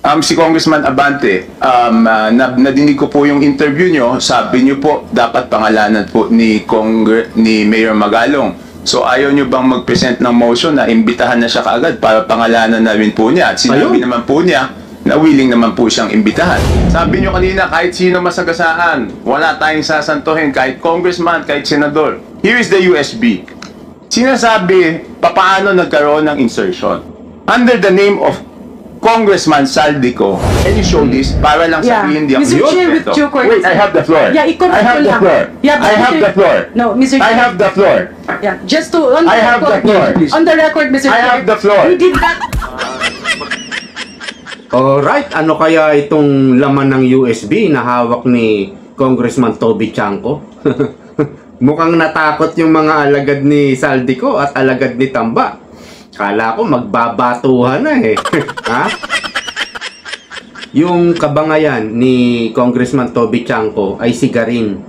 Si Congressman Abante, nadinig ko po yung interview nyo, sabi nyo po dapat pangalanan po ni Mayor Magalong. So ayaw nyo bang mag-present ng motion na imbitahan na siya kaagad para pangalanan na rin po niya? At sinabi naman po niya na willing naman po siyang imbitahan. Sabi nyo kanina, kahit sino masagasaan, wala tayong sasantuhin, kahit congressman, kahit senador. Here is the USB. Sinasabi, papaano nagkaroon ng insertion? Under the name of Congressman Saldico. Can you show this? Para lang sabihin di ako. Mr. Chair, with due courtesy. Wait, I have the floor. Yeah, I have the floor. Yeah, I have the floor. No, Mr. Chair. I have the floor. Yeah, just to, on the I have the floor. On the record, Mr. Chair. I have the floor. You did that. Alright, ano kaya itong laman ng USB na hawak ni Congressman Toby Chanco? Mukhang natakot yung mga alagad ni Saldico at alagad ni Tamba. Kala ko magbabatuhan na eh. Ha? Yung kabangayan ni Congressman Toby Chanco ay si Garin.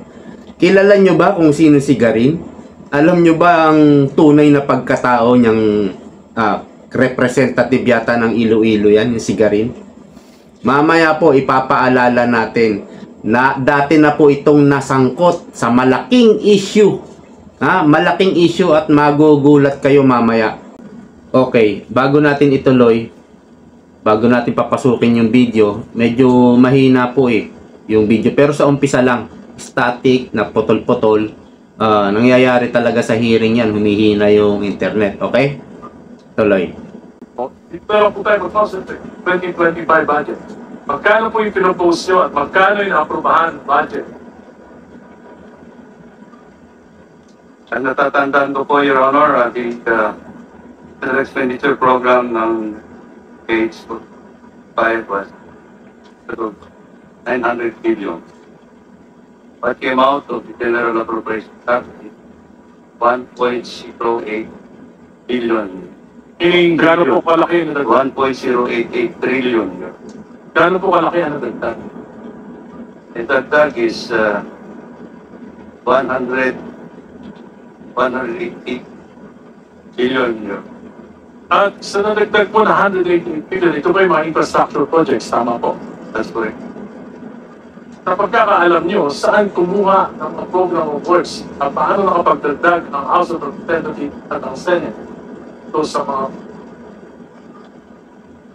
Kilala nyo ba kung sino si Garin? Alam nyo ba ang tunay na pagkatao niyang representative yata ng Iloilo yan, yung si Garin? Mamaya po ipapaalala natin na dati na po itong nasangkot sa malaking issue. Malaking issue at magugulat kayo mamaya. Okay, bago natin ituloy, bago natin papasukin yung video, medyo mahina po yung video. Pero sa umpisa lang, static, na potol-potol. Nangyayari talaga sa hearing yan, humihina yung internet. Okay? Tuloy. Pero po tayo mag-concentrate, 2025 budget. Magkano po yung pinopose nyo at magkano yung aprubahan budget? Ang natatandaan ko po, Your Honor, the expenditure program ng page 5 was 900 billion. What came out of the General Appropriation Act is 1.08 billion. Gano'n po kalaki ang nadagdag? 1.088 trillion. Gano'n po kalaki ang nadagdag? The dagdag is 180 billion. At sa nadagdag po na 188 billion, ito ba yung mga infrastructure projects? Tama po. That's correct. Sa pagkakaalam nyo, saan kumuha ng mga program of works at paano nakapagdagdag ang House of Representatives at ang Senate? Ito sa mga...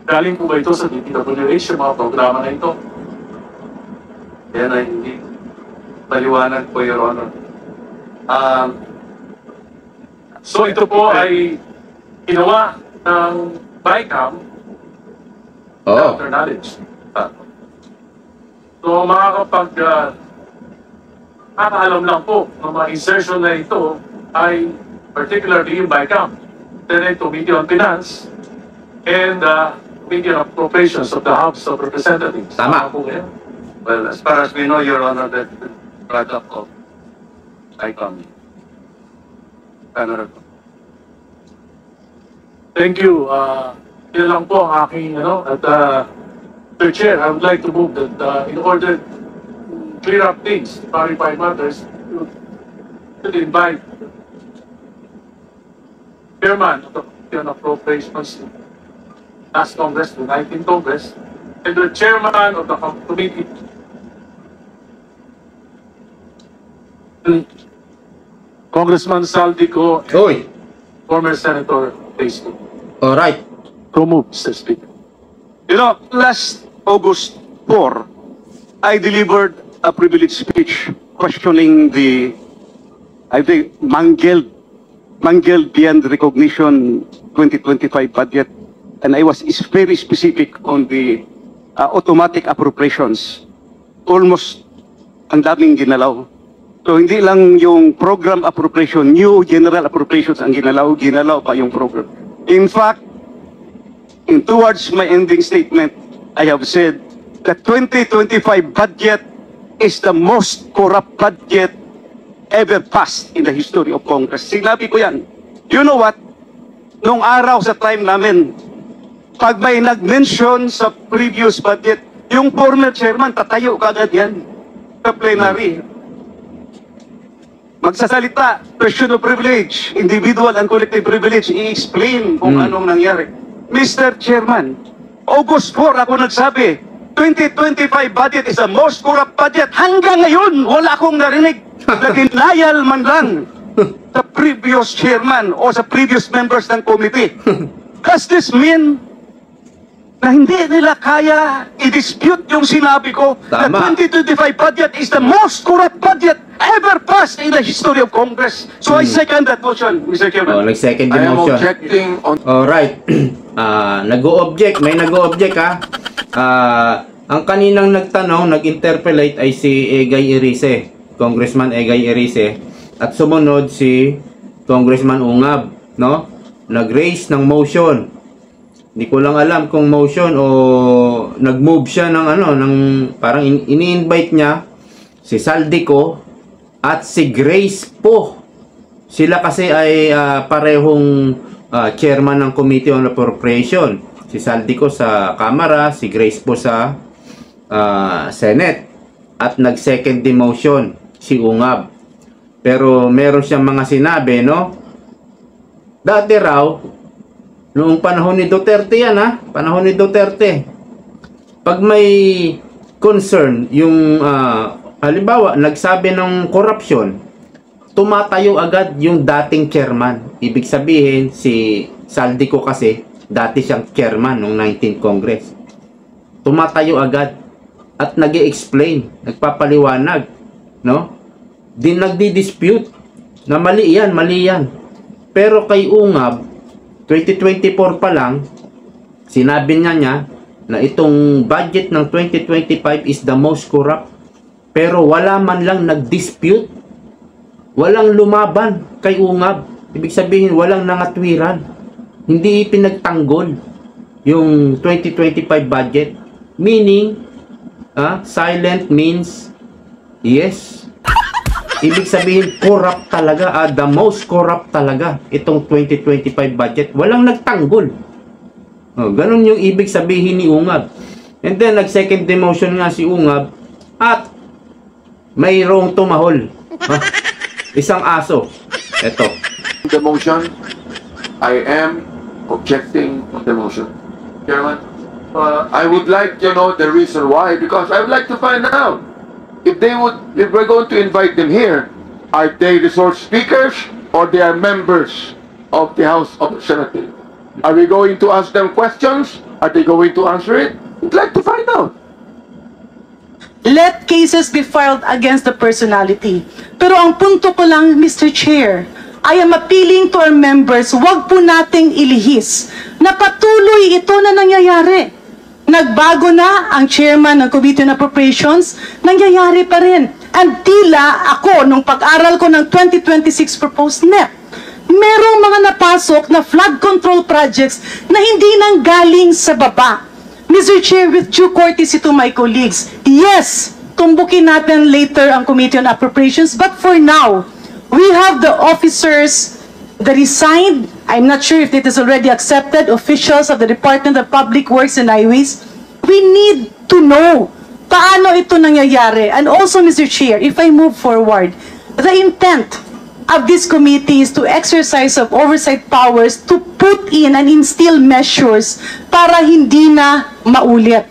Galing po ba ito sa DPWH, yung mga programa na ito? Yan ay hindi paliwanag po, Your Honor. So ito po ay ginawa ng BICAM without their knowledge. So makakaalam lang po ng mga insertion na ito ay particularly yung BICAM, Senate Committee on Finance, and Committee on Appropriations of the House of Representatives. Tama. Po yan? Well, as far as we know, Your Honor, that the product of ICOM. Thank you. Yun lang po ang aking, at Mr. Chair, I would like to move that in order to clear up things, clarify matters, to invite Chairman of the Committee on Appropriations, last Congress, the 19th Congress, and the Chairman of the Committee, Congressman Saldico, and Oy! former Senator Facebook. Alright. So move, Mr. Speaker. You know, last August 4, I delivered a privileged speech questioning the, I think, mangled beyond recognition 2025 budget. And I was very specific on the automatic appropriations. Almost ang daming ginalaw. So hindi lang yung program appropriation, new general appropriations ang ginalaw pa yung program. In fact, towards my ending statement, I have said that 2025 budget is the most corrupt budget ever passed in the history of Congress. Sinabi ko yan. You know what? Nung araw sa time namin, pag may nag-mention sa previous budget, yung former chairman, tatayo kagad yan sa plenary. Magsasalita, question of privilege, individual and collective privilege, i-explain kung anong nangyari. Mr. Chairman, August 4 ako nagsabi, 2025 budget is the most corrupt budget. Hanggang ngayon, wala akong narinig na denial man lang sa previous chairman o sa previous members ng committee. Does this mean na hindi nila kaya i-dispute yung sinabi ko na Tama. 2025 budget is the most corrupt budget ever passed in the history of Congress? So I second that motion, Mr. Chairman. Nag-second I yung am motion. objecting on Alright. Nag-o-object. May nag-o-object ha. Ang kaninang nagtanong, nag-interpellate ay si Egay Erice. Congressman Egay Erice. At sumunod si Congressman Ungab. No? Nag-raise ng motion. Hindi ko lang alam kung motion o nag-move siya ng parang ini-invite niya si Saldico at si Grace po. Sila kasi ay parehong chairman ng Committee on Appropriation. Si Saldico sa Kamara, si Grace po sa Senate. At nag-second demotion si Ungab. Pero meron siyang mga sinabi, no? Dati raw, noong panahon ni Duterte yan ha, panahon ni Duterte, pag may concern yung halimbawa nagsabi ng corruption, tumatayo agad yung dating chairman. Ibig sabihin si Saldico kasi dati siyang chairman ng 19th Congress. Tumatayo agad at nag-i-explain, nagpapaliwanag, no? Nagdi-dispute na mali yan. Pero kay Ungab 2024 pa lang, sinabi niya na itong budget ng 2025 is the most corrupt. Pero wala man lang nag-dispute. Walang lumaban kay Ungab. Ibig sabihin, walang nangatwiran. Hindi pinagtanggol yung 2025 budget. Meaning, silent means yes. Ibig sabihin, corrupt talaga, the most corrupt talaga itong 2025 budget. Walang nagtanggol. Ganun yung ibig sabihin ni Ungab. And then, nag-second demotion nga si Ungab at mayroong tumahol. Isang aso. Ito. The motion, I am objecting on the motion. Chairman, I would like to know the reason why, because I would like to find out. If we're going to invite them here, are they resource speakers or they are members of the House of Representatives? Are we going to ask them questions? Are they going to answer it? We'd like to find out. Let cases be filed against the personality. Pero ang punto ko lang, Mr. Chair, I am appealing to our members, wag po nating ilihis na patuloy ito na nangyayari. Nagbago na ang chairman ng Committee on Appropriations, nangyayari pa rin. And tila ako, nung pag-aral ko ng 2026 proposed NEP, merong mga napasok na flood control projects na hindi nang galing sa baba. Mr. Chair, with due courtesy to my colleagues, yes, tumbukin natin later ang Committee on Appropriations, but for now, we have the officers that resigned. I'm not sure if it is already accepted, officials of the Department of Public Works and Highways. We need to know paano ito nangyayari. And also, Mr. Chair, if I move forward, the intent of this committee is to exercise of oversight powers to put in and instill measures para hindi na maulit.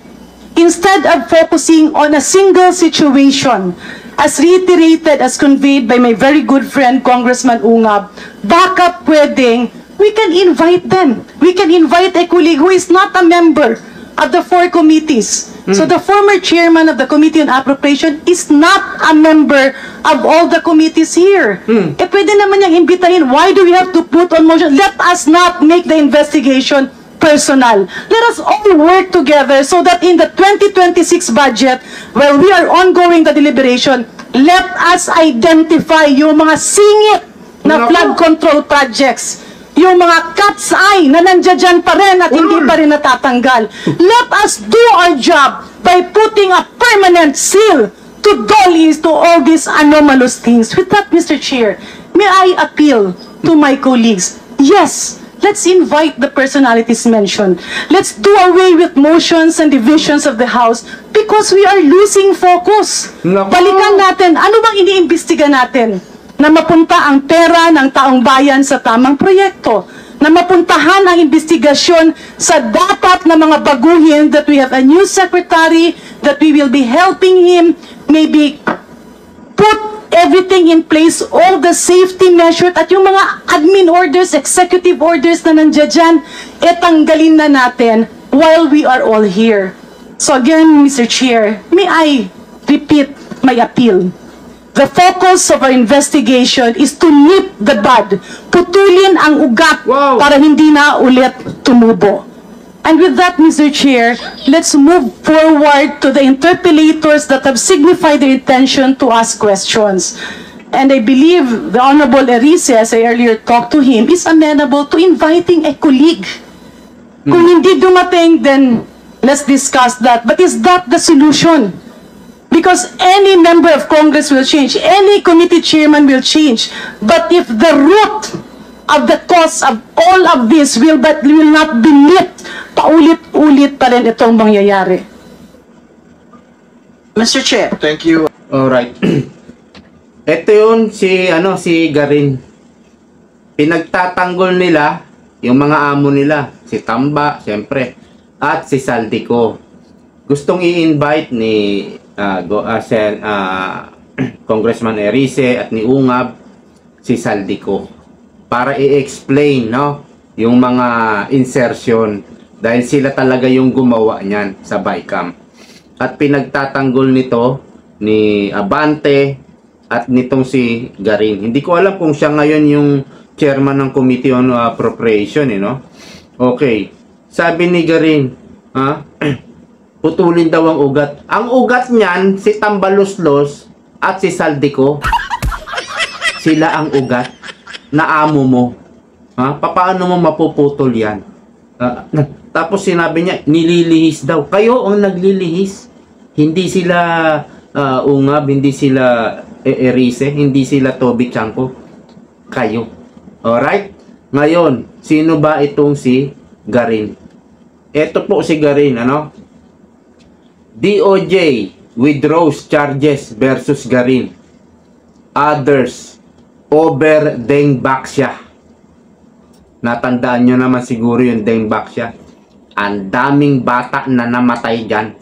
Instead of focusing on a single situation, as reiterated, as conveyed by my very good friend, Congressman Ungab, backup pwedeng, we can invite them. We can invite a colleague who is not a member of the four committees. So the former chairman of the Committee on Appropriation is not a member of all the committees here. Eh pwede naman niyang imbitahin. Why do we have to put on motion? Let us not make the investigation personal. Let us all work together so that in the 2026 budget, while we are ongoing the deliberation, let us identify yung mga singit na flood control projects, yung mga cat's eye na nandiyan pa rin at hindi pa rin natatanggal. Let us do our job by putting a permanent seal to dollies to all these anomalous things. With that, Mr. Chair, may I appeal to my colleagues? Yes, let's invite the personalities mentioned. Let's do away with motions and divisions of the House because we are losing focus. Balikan natin, ano bang iniimbestiga natin? Na mapunta ang pera ng taong bayan sa tamang proyekto, na mapuntahan ang investigasyon sa dapat na mga baguhin, that we have a new secretary, that we will be helping him, maybe put everything in place, all the safety measures, at yung mga admin orders, executive orders na nandiyan dyan, tanggalin na natin while we are all here. So again, Mr. Chair, may I repeat my appeal. The focus of our investigation is to nip the bud, putulin ang ugat para hindi na ulit tumubo. And with that, Mr. Chair, let's move forward to the interpellators that have signified their intention to ask questions. And I believe the Honorable Erice, as I earlier talked to him, is amenable to inviting a colleague. Kung hindi dumating, then let's discuss that. But is that the solution? Because any member of Congress will change, any committee chairman will change. But if the root of the cause of all of this will not be nipped, paulit-ulit pa rin itong mangyayari. Mr. Chair. Thank you. Alright. Ito yun si Garin. Pinagtatanggol nila yung mga amo nila, si Tamba, siyempre, at si Saldico. Gustong i-invite ni Congressman Erice at ni Ungab si Saldico para i-explain yung mga insertion dahil sila talaga yung gumawa niyan sa BICAM. At pinagtatanggol nito ni Abante at nitong si Garin. Hindi ko alam kung siya ngayon yung chairman ng Committee on Appropriation, Okay. Sabi ni Garin, putulin daw ang ugat. Ang ugat niyan, si Tambaluslos at si Saldico. Sila ang ugat na amo mo. Paano mo mapuputol yan? Tapos sinabi niya, nililihis daw. Kayo ang naglilihis. Hindi sila Ungab, hindi sila Erice, hindi sila Toby Chanko. Kayo. Alright? Ngayon, sino ba itong si Garin? Ito po si Garin, DOJ withdraws charges versus Garin. Others over Deng Baxia. Natandaan nyo naman siguro yung Deng Baxia. Ang daming bata na namatay dyan.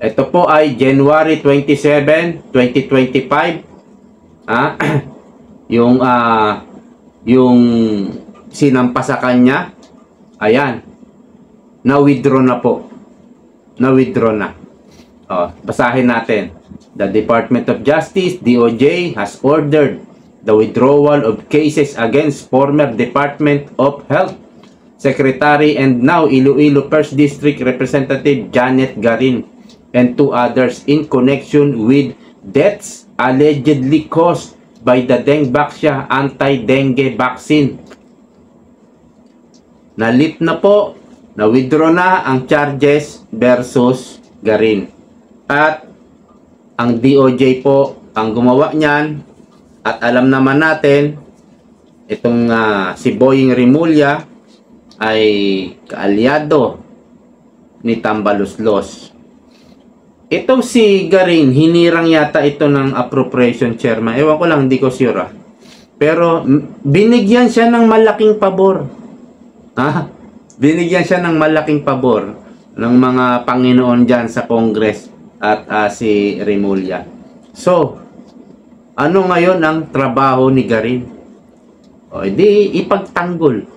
Ito po ay January 27, 2025. Yung sinampa sa kanya. Ayan. Na-withdraw na po. Na-withdraw na. Basahin natin. The Department of Justice, DOJ, has ordered the withdrawal of cases against former Department of Health Secretary and now Iloilo 1st District Representative Janet Garin and 2 others in connection with deaths allegedly caused by the Deng Baxia anti-dengue vaccine. Nalit na po, na-withdraw na ang charges versus Garin. At ang DOJ po ang gumawa niyan. At alam naman natin, itong si Boying Rimulya ay kaalyado ni Tambaluslos. Itong si Garin, hinirang yata ito ng appropriation chairman. Ewan ko lang, hindi ko sure. Pero binigyan siya ng malaking pabor. Binigyan siya ng malaking pabor ng mga Panginoon dyan sa Congress at si Rimulya. So, ano ngayon ang trabaho ni Garin? Di ipagtanggol.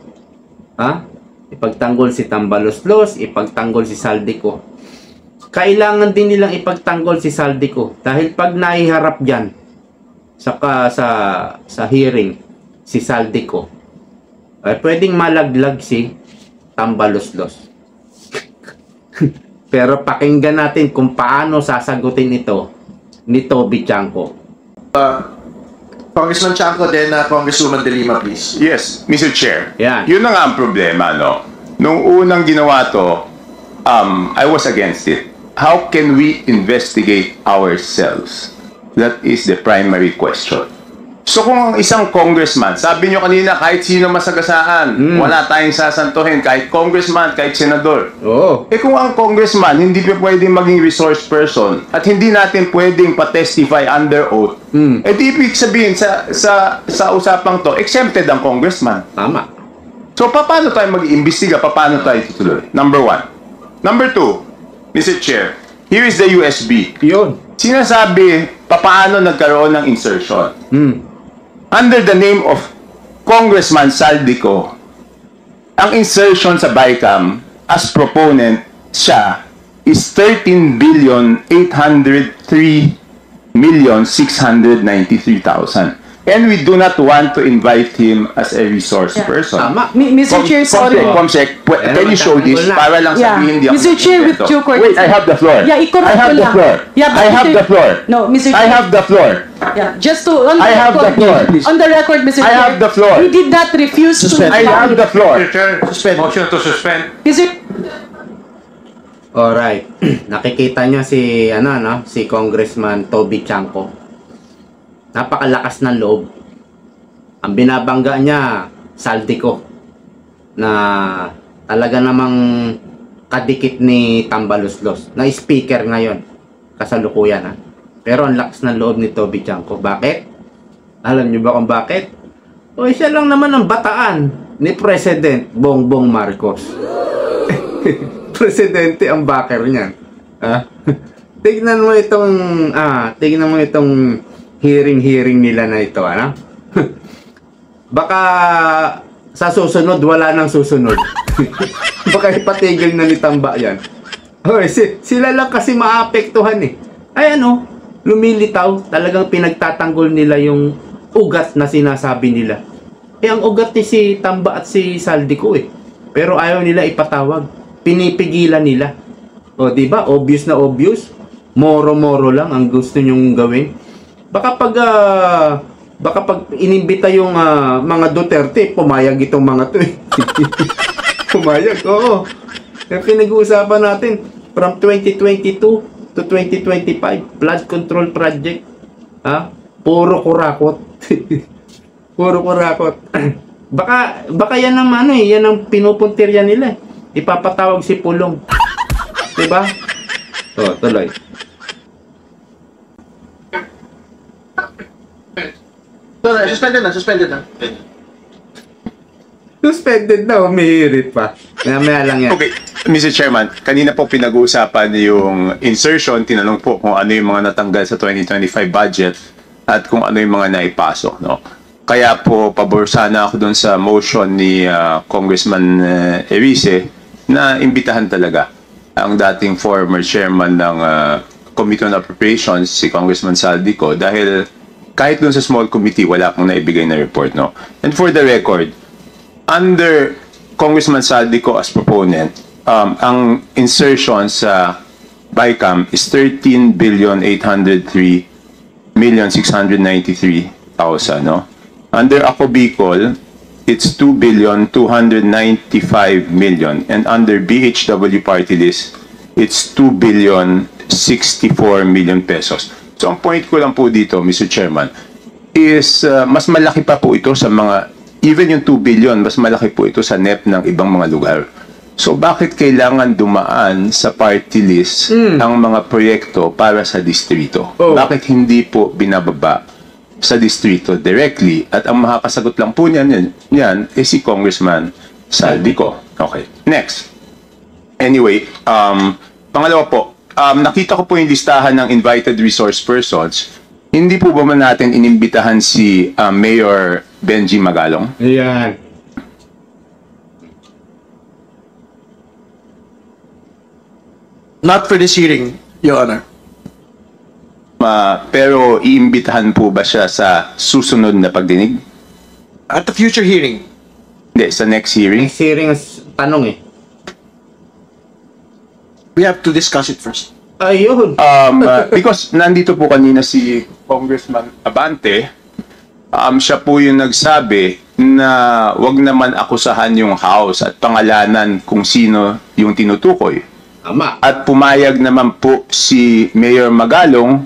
Ipagtanggol si Tambaluslos, ipagtanggol si Saldico. Kailangan din nilang ipagtanggol si Saldico dahil pag naiharap diyan sa hearing si Saldico, ay pwedeng malaglag si Tambaluslos. Pero pakinggan natin kung paano sasagutin ito ni Toby Chanko. Congressman Chanco, then Congresswoman De Lima, please. Yes, Mr. Chair. Yan. Yun na nga ang problema, Nung unang ginawa to, I was against it. How can we investigate ourselves? That is the primary question. So kung ang isang congressman, sabi nyo kanina, kahit sino masagasaan, wala tayong sasantuhin, kahit congressman, kahit senador. Oo. Eh kung ang congressman hindi pa pwedeng maging resource person at hindi natin pwedeng pa-testify under oath, eh di ibig sabihin sa usapang to, exempted ang congressman. Tama. So paano tayo mag-iimbestiga? Paano tayo tutuloy? Number one. Number two, Mr. Chair, here is the USB. Yun. Sinasabi, paano nagkaroon ng insertion? Under the name of Congressman Saldico, ang insertion sa BICAM as proponent siya is 13,803,693,000. And we do not want to invite him as a resource person. Tama. Mr. Chair, sorry. Comsec, can you show this para lang sabihin di ako Mr. Chair, with nagkwento? due courtesy. Wait, I have the floor. Yeah, i-correct I have ko the lang. floor. Yeah, but I have the floor. No, Mr. Chair. I have the floor. Yeah, just to, on the I have the record, floor. on the record, Mr. I Chair, have the floor. we did not refuse Suspend. to. I have the floor. Motion to suspend. Mr. Alright. Nakikita nyo si, si Congressman Toby Chanco. Napakalakas ng loob. Ang binabangga niya, Saldico, na talaga namang kadikit ni Tambaluslos, na speaker ngayon, kasalukuyan ha. Pero ang lakas ng loob ni Toby Chanco. Bakit? Alam niyo ba kung bakit? O siya lang naman ang bataan ni President Bongbong Marcos. Presidente ang backer niyan. Tignan mo itong hearing nila na ito, ano? Baka sa susunod wala nang susunod. Baka ipatigil na ni Tamba yan. Hoy, sila lang kasi maapektuhan eh. Ay lumilitaw, talagang pinagtatanggol nila yung ugat na sinasabi nila. Eh ang ugat ni si Tamba at si Saldico eh. Pero ayaw nila ipatawag. Pinipigilan nila. O di ba? Obvious na obvious. Moro-moro lang ang gusto nyong gawin. Baka pag inimbita yung mga Duterte, pumayag itong mga to eh. Pumayag, oo. Yung pinag-uusapan natin, from 2022 to 2025, flood control project. Puro kurakot. Puro kurakot. baka yan ang yan ang pinupuntirya nila. Ipapatawag si Pulong. Diba? Tuloy. Suspended na. Suspended na, umihirit pa. Maya lang yan. Okay, Mr. Chairman, kanina po pinag-uusapan yung insertion, tinanong po kung ano yung mga natanggal sa 2025 budget at kung ano yung mga naipasok, no? Kaya po, pabor sana ako dun sa motion ni Congressman Erice na imbitahan talaga ang dating former chairman ng Committee on Appropriations, si Congressman Saldico, dahil kahit dun sa small committee, wala pong naibigay na report, no? And for the record, under Congressman Saldico as proponent, ang insertion sa BICAM is 13,803,693,000, no? Under Ako Bicol, it's 2,295,000,000, and under BHW party list, it's 2,064,000,000 pesos. So ang point ko lang po dito, Mr. Chairman, is mas malaki pa po ito sa mga, even yung 2 billion, mas malaki po ito sa NEP ng ibang mga lugar. So bakit kailangan dumaan sa party list ang mga proyekto para sa distrito? Bakit hindi po binababa sa distrito directly? At ang makakasagot lang po niyan si Congressman Saldico. Okay, next. Anyway, pangalawa po, nakita ko po yung listahan ng invited resource persons. Hindi po ba man natin inimbitahan si Mayor Benji Magalong? Ayan. Not for this hearing, Your Honor. Pero iimbitahan po ba siya sa susunod na pagdinig? At the future hearing, Hindi, sa next hearing? Next hearing tanong eh. we have to discuss it first. Ayun. Because nandito po kanina si Congressman Abante, siya po yung nagsabi na wag naman akusahan yung House at pangalanan kung sino yung tinutukoy. Tama. At pumayag naman po si Mayor Magalong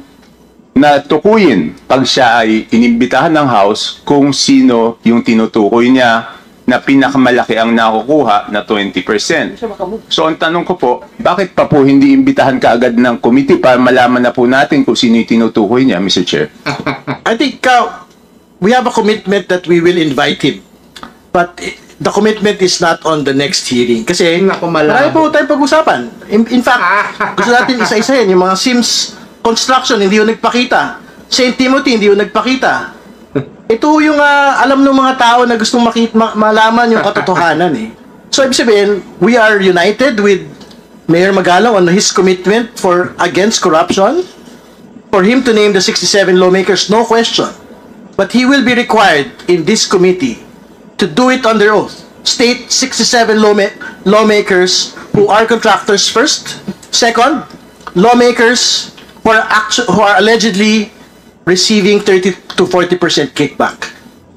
na tukuyin pag siya ay inimbitahan ng House kung sino yung tinutukoy niya na pinakamalaki ang nakukuha na 20%. So ang tanong ko po, bakit pa po hindi imbitahan kaagad ng committee para malaman na po natin kung sino yung tinutukoy niya, Mr. Chair? I think we have a commitment that we will invite him. But the commitment is not on the next hearing. Kasi Naku, malabo. marami po tayong pag-usapan. In fact, gusto natin isa-isahin. Yung mga Sims construction, hindi yung nagpakita. St. Timothy, hindi yung nagpakita. Ito yung alam ng mga tao na gustong malaman yung katotohanan eh. So, ibig sabihin, we are united with Mayor Magalong on his commitment against corruption. For him to name the 67 lawmakers, no question. But he will be required in this committee to do it under oath. State 67 lawmakers who are contractors first. Second, lawmakers who are allegedly receiving 30 to 40% kickback.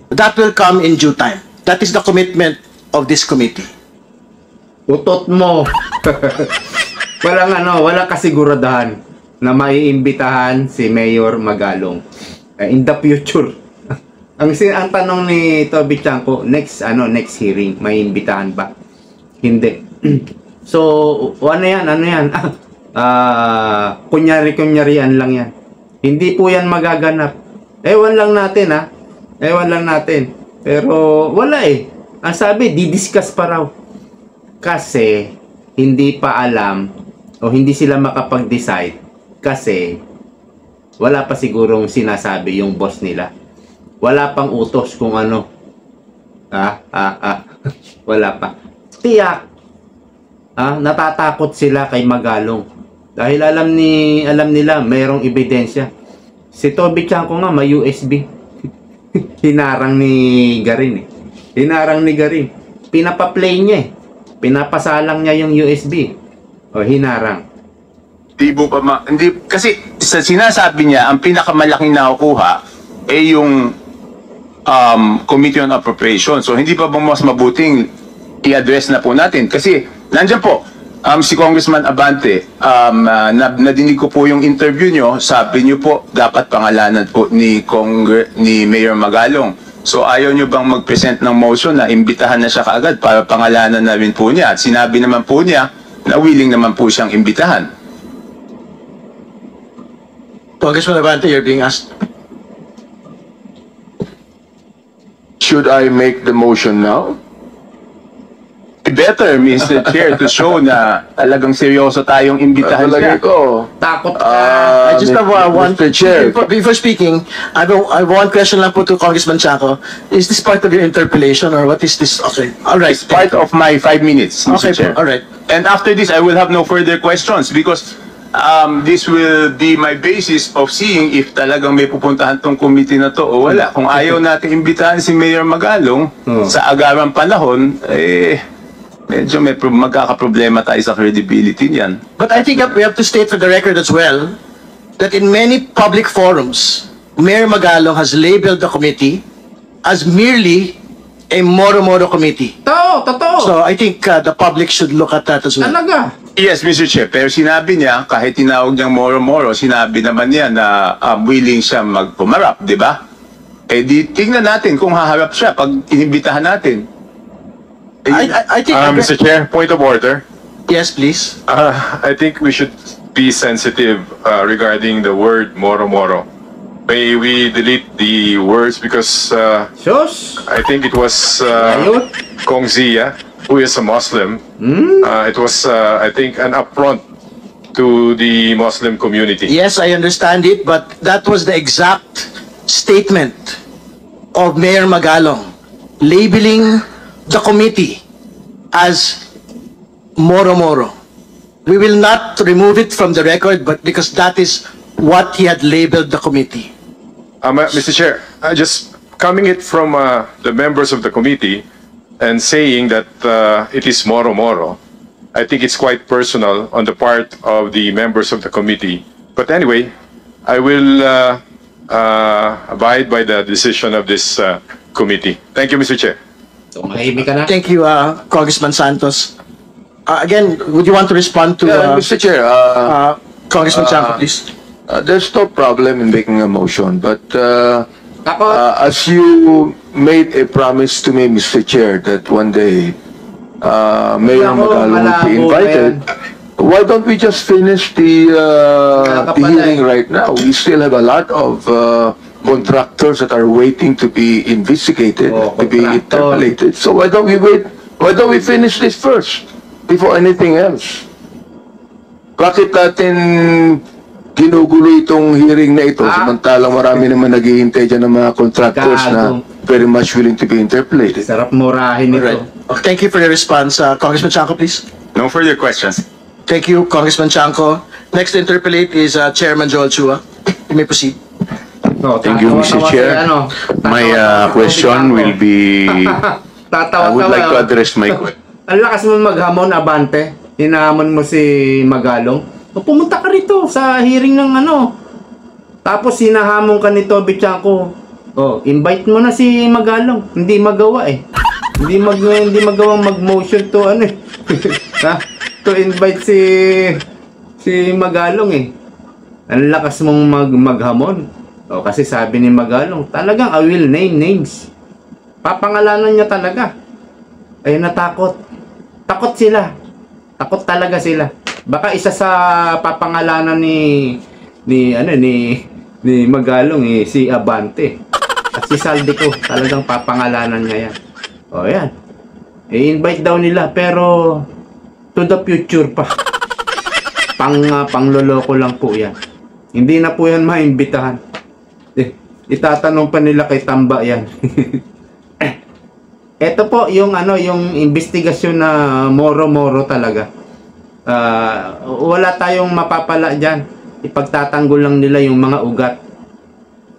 That will come in due time. That is the commitment of this committee. Utot mo. Walang kasiguradahan na maiimbitahan si Mayor Magalong in the future. Ang tanong ni Toby Chanco, next hearing, may imbitahan ba? Hindi. So, ano yan? Kunyari-kunyarian lang yan. Hindi po yan magaganap. Ewan lang natin. Pero, wala eh. Ang sabi, didiscuss pa raw. Kasi, hindi pa alam, o hindi sila makapag-decide, kasi, wala pa sigurong sinasabi yung boss nila. Wala pang utos kung ano. Wala pa. Tiyak. Natatakot sila kay Magalong. Dahil alam nila mayroong ebidensya. Si Toby Chanco nga may USB. Hinarang ni Garin. Pinapa-play niya eh. Pinapasalang niya yung USB. O hinarang. Hindi, kasi sa sinasabi niya, ang pinakamalaking nakukuha ay yung Committee on Appropriation. So, hindi pa bang mas mabuting i-address na po natin? Kasi, nandiyan po, si Congressman Abante, nadinig ko po yung interview nyo, sabi nyo po, dapat pangalanan po ni Mayor Magalong. So, ayaw nyo bang mag-present ng motion na imbitahan na siya kaagad para pangalanan na rin po niya? At sinabi naman po niya na willing naman po siyang imbitahan. Congressman Abante, you're being asked. Should I make the motion now? Better, Mr. Chair, to show na talagang seryoso tayong imbitahan siya. ko. Takot ka. I just have one. Mr. Chair. Before speaking, I have one question lang po to Congressman Chanco. Is this part of your interpellation or what is this? Okay. All right. It's part of my 5 minutes, Mr. Okay, Chair. all right. And after this, I will have no further questions because this will be my basis of seeing if talagang may pupuntahan tong committee na to o wala. Kung ayaw natin imbitahan si Mayor Magalong sa agarang panahon, medyo magkakaproblema tayo sa credibility niyan. But I think we have to state for the record as well that in many public forums, Mayor Magalong has labeled the committee as merely a Moro-Moro committee. Totoo. So I think the public should look at that as well. Talaga. Yes, Mr. Chair, pero sinabi niya, kahit tinawag niyang Moro-Moro, sinabi naman niya na willing siya magpumarap, di ba? Di tingnan natin kung haharap siya pag inimbitahan natin. I think... Mr. Chair, point of order. Yes, please. I think we should be sensitive regarding the word moro-moro. May we delete the words because Sus. I think it was Ayun. Kong Zia, who is a Muslim. It was, I think, an affront to the Muslim community. Yes, I understand it, but that was the exact statement of Mayor Magalong, labeling the committee as Moro-Moro. We will not remove it from the record, but because that is what he had labeled the committee. Mr. Chair, just coming it from the members of the committee and saying that it is moro-moro, I think it's quite personal on the part of the members of the committee. But anyway, I will abide by the decision of this committee. Thank you, Mr. Chair. So, mahimik ka na. Thank you, Congressman Santos. Again, would you want to respond to Mr. Chair, Congressman Chanco, please? There's no problem in making a motion, but Ako, as you made a promise to me, Mr. Chair, that one day Mayor Ako, Magalong will be malabo invited, why don't we just finish the hearing right now? We still have a lot of contractors that are waiting to be investigated, to be contractor. interpolated. So why don't we wait? Why don't we finish this first before anything else? Bakit natin ginugulo itong hearing na ito samantalang marami naman naghihintay dyan ng mga contractors na very much willing to be interpolated? sarap murahin ito. Right. Okay, thank you for your response. Congressman Chanco, please. No further questions. Thank you, Congressman Chanco. Next to interpolate is Chairman Joel Chua. You may proceed. No, Thank you, Mr. Chair. My question will be, I would like to address my question. Ang lakas mo maghamon, Abante. Hinahamon mo si Magalong. O, pumunta ka rito sa hearing ng ano. Tapos hinahamon ka ni Toby Chanco. Oh, invite mo na si Magalong. Hindi magawa eh. Hindi magawang mag-motion to ano eh. Ha? To invite si Magalong eh. Ang lakas mong maghamon. O, kasi sabi ni Magalong, talagang I will name names. Papangalanan niya talaga. Ay natakot. Takot sila. Takot talaga sila. Baka isa sa papangalanan ni Magalong si Abante. At si Saldico, talagang papangalanan niya yan. O yan. I-invite daw nila pero to the future pa. Pangloloko lang po yan. Hindi na po yan maimbitahan. Itatanong pa nila kay Tamba yan. Ito po yung yung investigasyon na moro-moro talaga. Wala tayong mapapala diyan. Ipagtatanggol lang nila yung mga ugat.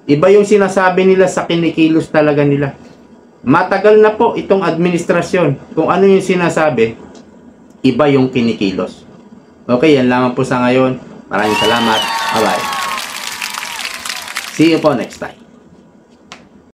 Iba yung sinasabi nila sa kinikilos talaga nila. Matagal na po itong administrasyon. Kung ano yung sinasabi, iba yung kinikilos. Okay, yan lamang po sa ngayon. Maraming salamat. Bye-bye. See you po next time.